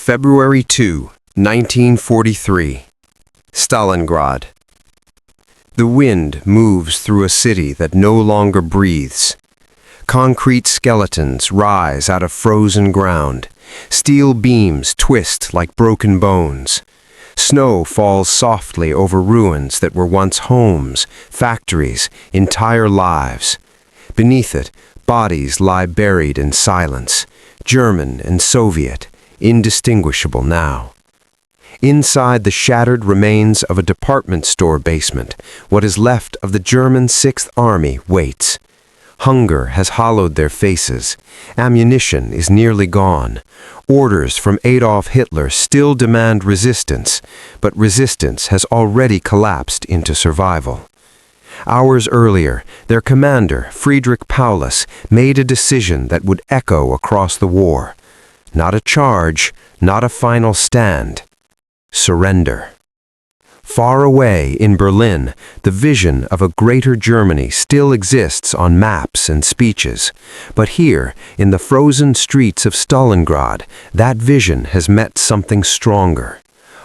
February 2, 1943. Stalingrad. The wind moves through a city that no longer breathes. Concrete skeletons rise out of frozen ground. Steel beams twist like broken bones. Snow falls softly over ruins that were once homes, factories, entire lives. Beneath it, bodies lie buried in silence, German and Soviet, indistinguishable now. Inside the shattered remains of a department store basement, what is left of the German Sixth Army waits. Hunger has hollowed their faces. Ammunition is nearly gone. Orders from Adolf Hitler still demand resistance, but resistance has already collapsed into survival. Hours earlier, their commander, Friedrich Paulus, made a decision that would echo across the war. Not a charge, not a final stand. Surrender. Far away in Berlin, the vision of a greater Germany still exists on maps and speeches. But here, in the frozen streets of Stalingrad, that vision has met something stronger.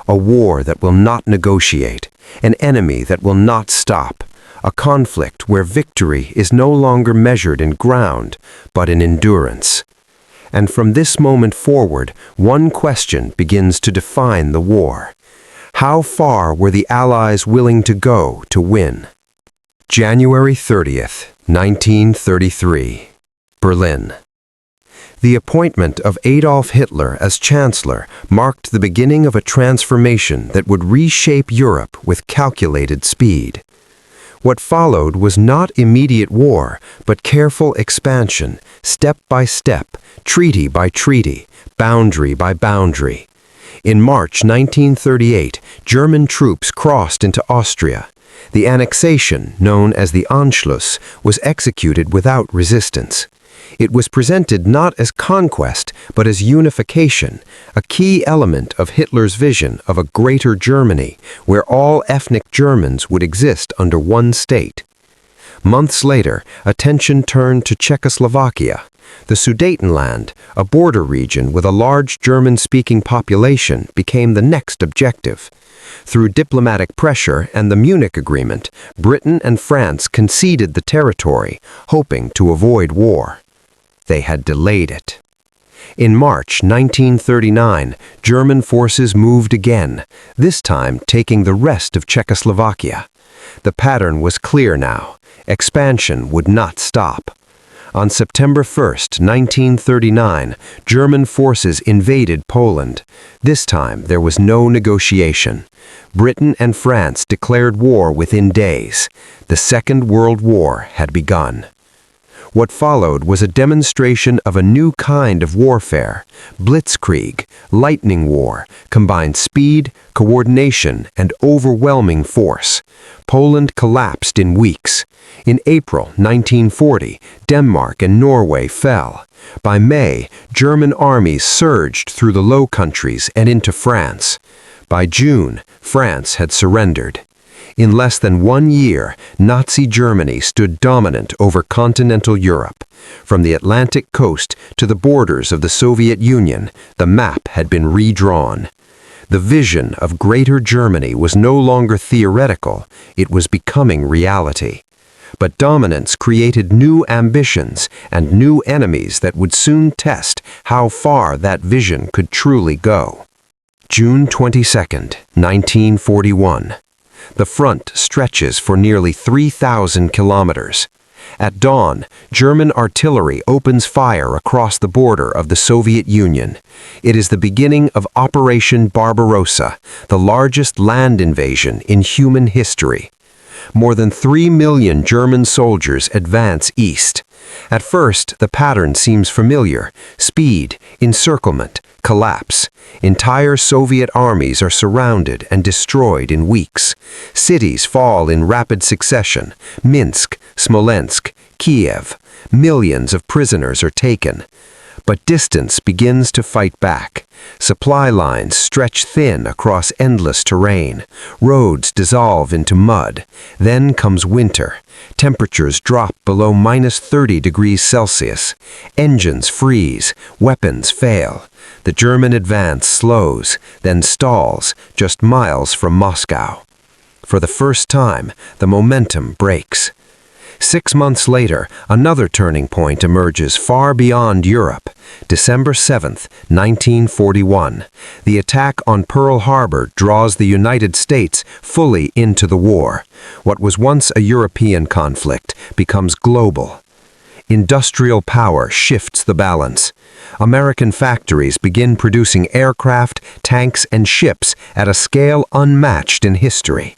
A war that will not negotiate, an enemy that will not stop, a conflict where victory is no longer measured in ground, but in endurance. And from this moment forward, one question begins to define the war. How far were the Allies willing to go to win? January 30th, 1933. Berlin. The appointment of Adolf Hitler as Chancellor marked the beginning of a transformation that would reshape Europe with calculated speed. What followed was not immediate war, but careful expansion, step by step, treaty by treaty, boundary by boundary. In March 1938, German troops crossed into Austria. The annexation, known as the Anschluss, was executed without resistance. It was presented not as conquest, but as unification, a key element of Hitler's vision of a greater Germany, where all ethnic Germans would exist under one state. Months later, attention turned to Czechoslovakia. The Sudetenland, a border region with a large German-speaking population, became the next objective. Through diplomatic pressure and the Munich Agreement, Britain and France conceded the territory, hoping to avoid war. They had delayed it. In March 1939, German forces moved again, this time taking the rest of Czechoslovakia. The pattern was clear now. Expansion would not stop. On September 1st, 1939, German forces invaded Poland. This time, there was no negotiation. Britain and France declared war within days. The Second World War had begun. What followed was a demonstration of a new kind of warfare. Blitzkrieg, lightning war, combined speed, coordination, and overwhelming force. Poland collapsed in weeks. In April 1940, Denmark and Norway fell. By May, German armies surged through the Low Countries and into France. By June, France had surrendered. In less than 1 year, Nazi Germany stood dominant over continental Europe. From the Atlantic coast to the borders of the Soviet Union, the map had been redrawn. The vision of Greater Germany was no longer theoretical, it was becoming reality. But dominance created new ambitions and new enemies that would soon test how far that vision could truly go. June 22nd, 1941. The front stretches for nearly 3,000 kilometers. At dawn, German artillery opens fire across the border of the Soviet Union. It is the beginning of Operation Barbarossa, the largest land invasion in human history. More than 3 million German soldiers advance east. At first, the pattern seems familiar: speed, encirclement, collapse. Entire Soviet armies are surrounded and destroyed in weeks. Cities fall in rapid succession: Minsk, Smolensk, Kiev. Millions of prisoners are taken. But distance begins to fight back. Supply lines stretch thin across endless terrain. Roads dissolve into mud. Then comes winter. Temperatures drop below -30 degrees Celsius. Engines freeze. Weapons fail. The German advance slows, then stalls just miles from Moscow. For the first time, the momentum breaks. 6 months later, another turning point emerges far beyond Europe. December 7th, 1941. The attack on Pearl Harbor draws the United States fully into the war. What was once a European conflict becomes global. Industrial power shifts the balance. American factories begin producing aircraft, tanks, and ships at a scale unmatched in history.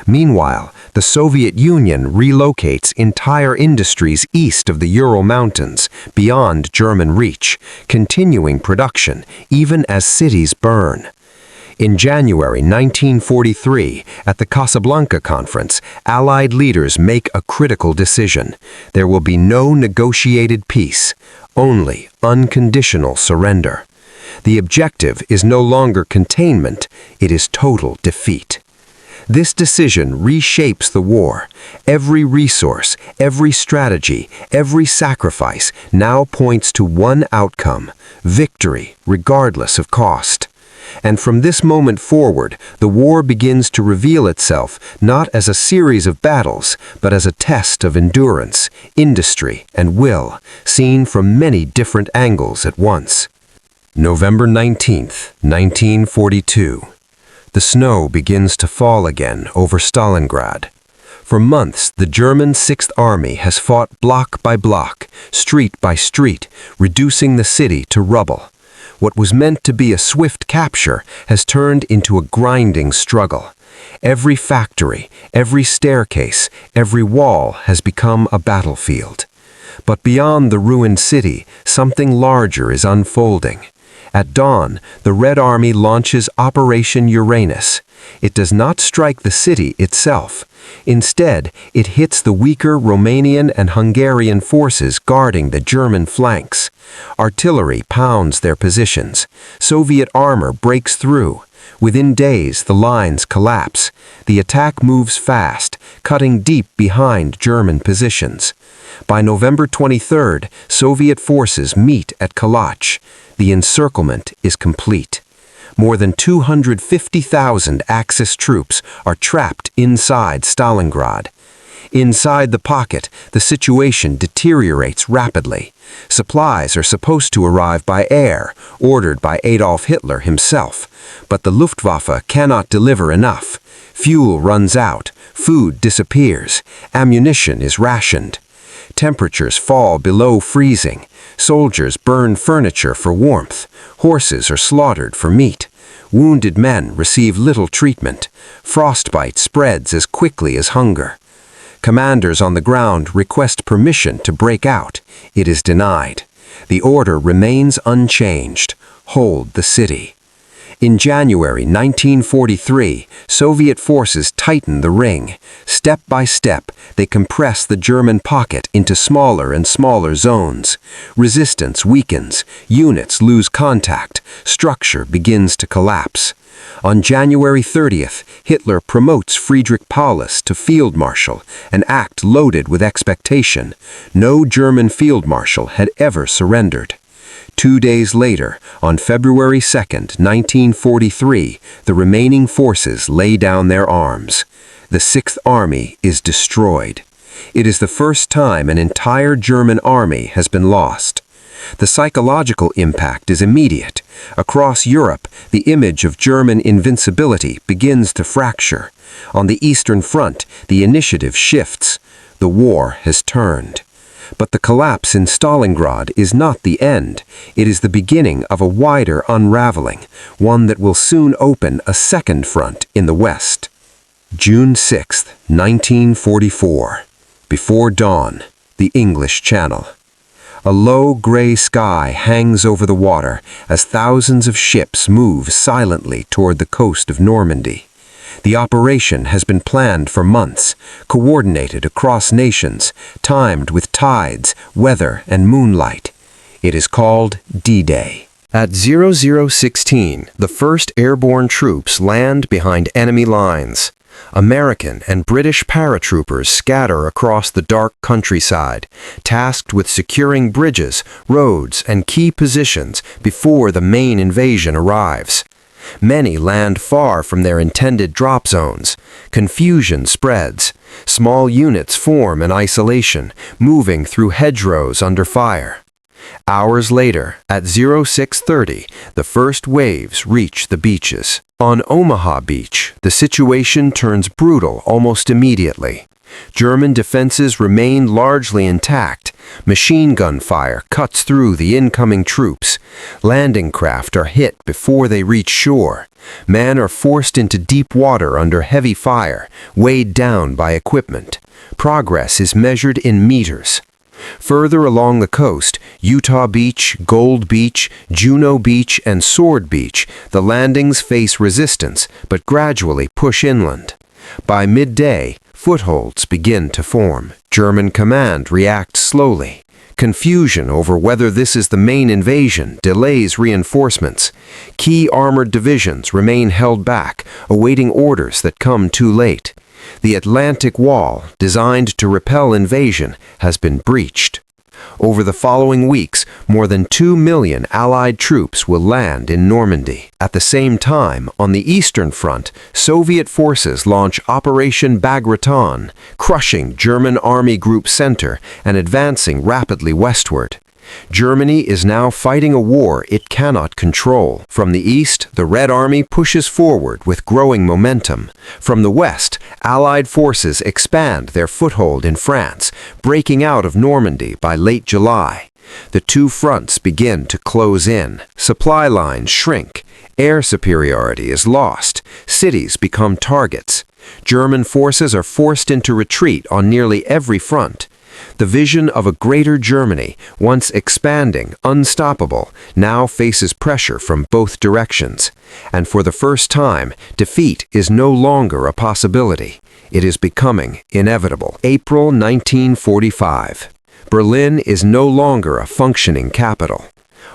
Meanwhile, the Soviet Union relocates entire industries east of the Ural Mountains, beyond German reach, continuing production even as cities burn. In January 1943, at the Casablanca Conference, Allied leaders make a critical decision. There will be no negotiated peace, only unconditional surrender. The objective is no longer containment, it is total defeat. This decision reshapes the war. Every resource, every strategy, every sacrifice now points to one outcome: victory, regardless of cost. And from this moment forward, the war begins to reveal itself not as a series of battles, but as a test of endurance, industry, and will, seen from many different angles at once. November 19th, 1942. The snow begins to fall again over Stalingrad. For months, the German Sixth Army has fought block by block, street by street, reducing the city to rubble. What was meant to be a swift capture has turned into a grinding struggle. Every factory, every staircase, every wall has become a battlefield. But beyond the ruined city, something larger is unfolding. At dawn, the Red Army launches Operation Uranus. It does not strike the city itself. Instead, it hits the weaker Romanian and Hungarian forces guarding the German flanks. Artillery pounds their positions. Soviet armor breaks through. Within days, the lines collapse. The attack moves fast, cutting deep behind German positions. By November 23rd, Soviet forces meet at Kalach. The encirclement is complete. More than 250,000 Axis troops are trapped inside Stalingrad. Inside the pocket, the situation deteriorates rapidly. Supplies are supposed to arrive by air, ordered by Adolf Hitler himself. But the Luftwaffe cannot deliver enough. Fuel runs out, food disappears, ammunition is rationed. Temperatures fall below freezing. Soldiers burn furniture for warmth. Horses are slaughtered for meat. Wounded men receive little treatment. Frostbite spreads as quickly as hunger. Commanders on the ground request permission to break out. It is denied. The order remains unchanged. Hold the city. In January 1943, Soviet forces tighten the ring. Step by step, they compress the German pocket into smaller and smaller zones. Resistance weakens, units lose contact, structure begins to collapse. On January 30th, Hitler promotes Friedrich Paulus to field marshal, an act loaded with expectation. No German field marshal had ever surrendered. 2 days later, on February 2nd, 1943, the remaining forces lay down their arms. The Sixth Army is destroyed. It is the first time an entire German army has been lost. The psychological impact is immediate. Across Europe, the image of German invincibility begins to fracture. On the Eastern Front, the initiative shifts. The war has turned. But the collapse in Stalingrad is not the end. It is the beginning of a wider unraveling, one that will soon open a second front in the West. June 6, 1944. Before dawn, the English Channel. A low gray sky hangs over the water as thousands of ships move silently toward the coast of Normandy. The operation has been planned for months, coordinated across nations, timed with tides, weather, and moonlight. It is called D-Day. At 0016, the first airborne troops land behind enemy lines. American and British paratroopers scatter across the dark countryside, tasked with securing bridges, roads, and key positions before the main invasion arrives. Many land far from their intended drop zones. Confusion spreads. Small units form in isolation, moving through hedgerows under fire. Hours later, at 0630, the first waves reach the beaches. On Omaha Beach, the situation turns brutal almost immediately. German defenses remain largely intact. Machine gun fire cuts through the incoming troops. Landing craft are hit before they reach shore. Men are forced into deep water under heavy fire, weighed down by equipment. Progress is measured in meters. Further along the coast, Utah Beach, Gold Beach, Juno Beach, and Sword Beach, the landings face resistance but gradually push inland. By midday, footholds begin to form. German command reacts slowly. Confusion over whether this is the main invasion delays reinforcements. Key armored divisions remain held back, awaiting orders that come too late. The Atlantic Wall, designed to repel invasion, has been breached. Over the following weeks, more than 2 million Allied troops will land in Normandy. At the same time, on the Eastern Front, Soviet forces launch Operation Barbarossa, crushing German Army Group Center and advancing rapidly westward. Germany is now fighting a war it cannot control. From the east, the Red Army pushes forward with growing momentum. From the west, Allied forces expand their foothold in France, breaking out of Normandy by late July. The two fronts begin to close in. Supply lines shrink. Air superiority is lost. Cities become targets. German forces are forced into retreat on nearly every front. The vision of a greater Germany, once expanding, unstoppable, now faces pressure from both directions. And for the first time, defeat is no longer a possibility. It is becoming inevitable. April 1945. Berlin is no longer a functioning capital.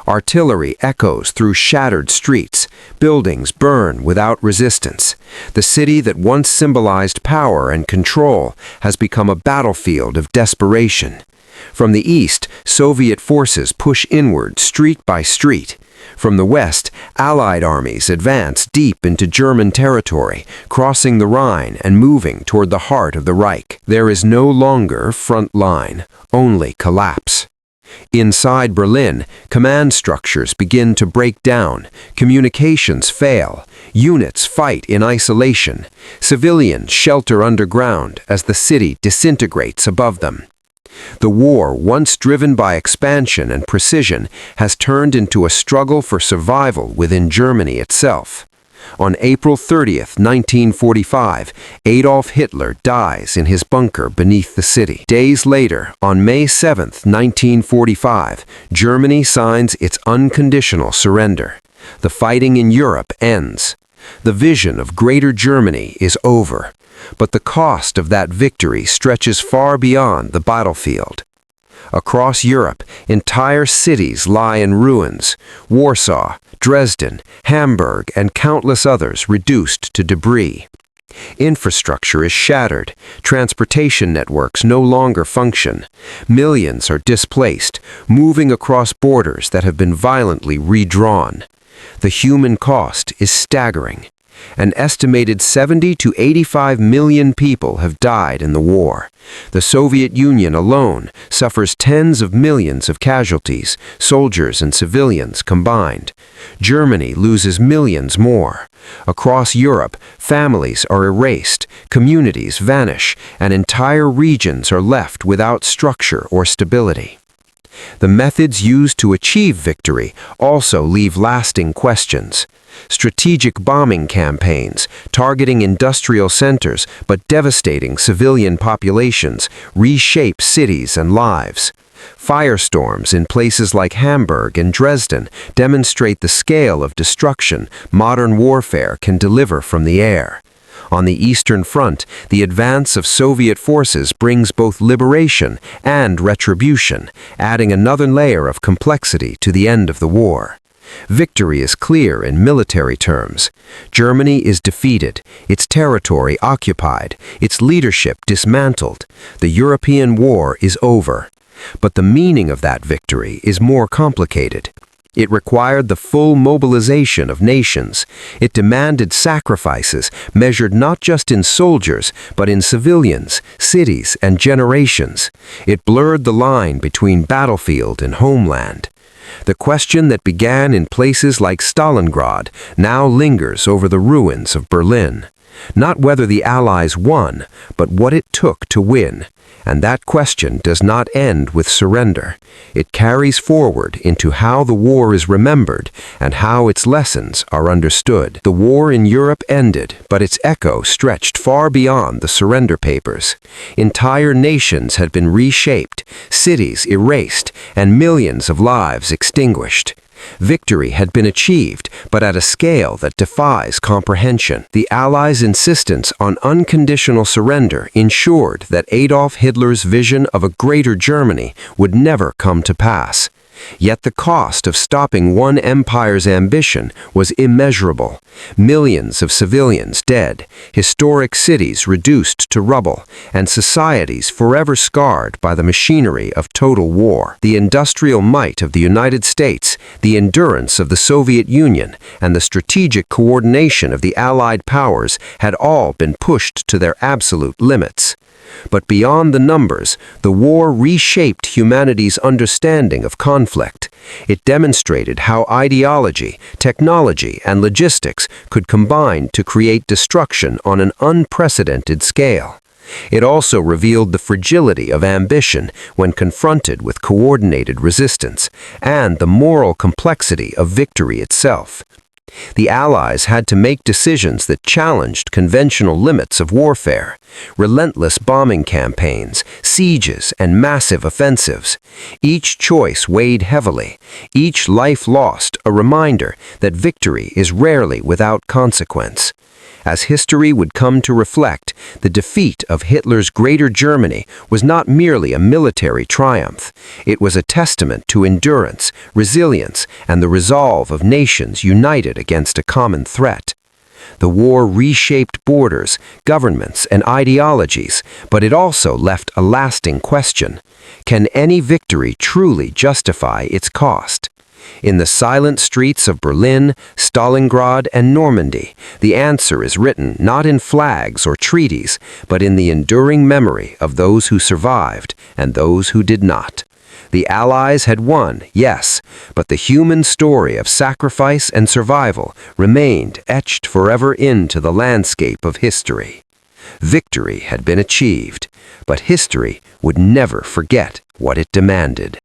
Artillery echoes through shattered streets. Buildings burn without resistance. The city that once symbolized power and control has become a battlefield of desperation. From the east, Soviet forces push inward street by street. From the west, Allied armies advance deep into German territory, crossing the Rhine and moving toward the heart of the Reich. There is no longer front line, only collapse. Inside Berlin, command structures begin to break down, communications fail, units fight in isolation, civilians shelter underground as the city disintegrates above them. The war, once driven by expansion and precision, has turned into a struggle for survival within Germany itself. On April 30th, 1945, Adolf Hitler dies in his bunker beneath the city. Days later, on May 7th, 1945, Germany signs its unconditional surrender. The fighting in Europe ends. The vision of Greater Germany is over, but the cost of that victory stretches far beyond the battlefield. Across Europe, entire cities lie in ruins. Warsaw, Dresden, Hamburg, and countless others reduced to debris. Infrastructure is shattered. Transportation networks no longer function. Millions are displaced, moving across borders that have been violently redrawn. The human cost is staggering. An estimated 70 to 85 million people have died in the war. The Soviet Union alone suffers tens of millions of casualties, soldiers and civilians combined. Germany loses millions more. Across Europe, families are erased, communities vanish, and entire regions are left without structure or stability. The methods used to achieve victory also leave lasting questions. Strategic bombing campaigns, targeting industrial centers but devastating civilian populations, reshape cities and lives. Firestorms in places like Hamburg and Dresden demonstrate the scale of destruction modern warfare can deliver from the air. On the Eastern Front, the advance of Soviet forces brings both liberation and retribution, adding another layer of complexity to the end of the war. Victory is clear in military terms. Germany is defeated, its territory occupied, its leadership dismantled. The European war is over. But the meaning of that victory is more complicated. It required the full mobilization of nations. It demanded sacrifices measured not just in soldiers, but in civilians, cities, and generations. It blurred the line between battlefield and homeland. The question that began in places like Stalingrad now lingers over the ruins of Berlin. Not whether the Allies won, but what it took to win. And that question does not end with surrender. It carries forward into how the war is remembered and how its lessons are understood. The war in Europe ended, but its echo stretched far beyond the surrender papers. Entire nations had been reshaped, cities erased, and millions of lives extinguished. Victory had been achieved, but at a scale that defies comprehension. The Allies' insistence on unconditional surrender ensured that Adolf Hitler's vision of a greater Germany would never come to pass. Yet the cost of stopping one empire's ambition was immeasurable. Millions of civilians dead, historic cities reduced to rubble, and societies forever scarred by the machinery of total war. The industrial might of the United States, the endurance of the Soviet Union, and the strategic coordination of the Allied powers had all been pushed to their absolute limits. But beyond the numbers, the war reshaped humanity's understanding of conflict. It demonstrated how ideology, technology, and logistics could combine to create destruction on an unprecedented scale. It also revealed the fragility of ambition when confronted with coordinated resistance, and the moral complexity of victory itself. The Allies had to make decisions that challenged conventional limits of warfare. Relentless bombing campaigns, sieges, and massive offensives. Each choice weighed heavily, each life lost a reminder that victory is rarely without consequence. As history would come to reflect, the defeat of Hitler's Greater Germany was not merely a military triumph. It was a testament to endurance, resilience, and the resolve of nations united against a common threat. The war reshaped borders, governments, and ideologies, but it also left a lasting question. Can any victory truly justify its cost? In the silent streets of Berlin, Stalingrad, and Normandy, the answer is written not in flags or treaties, but in the enduring memory of those who survived and those who did not. The Allies had won, yes, but the human story of sacrifice and survival remained etched forever into the landscape of history. Victory had been achieved, but history would never forget what it demanded.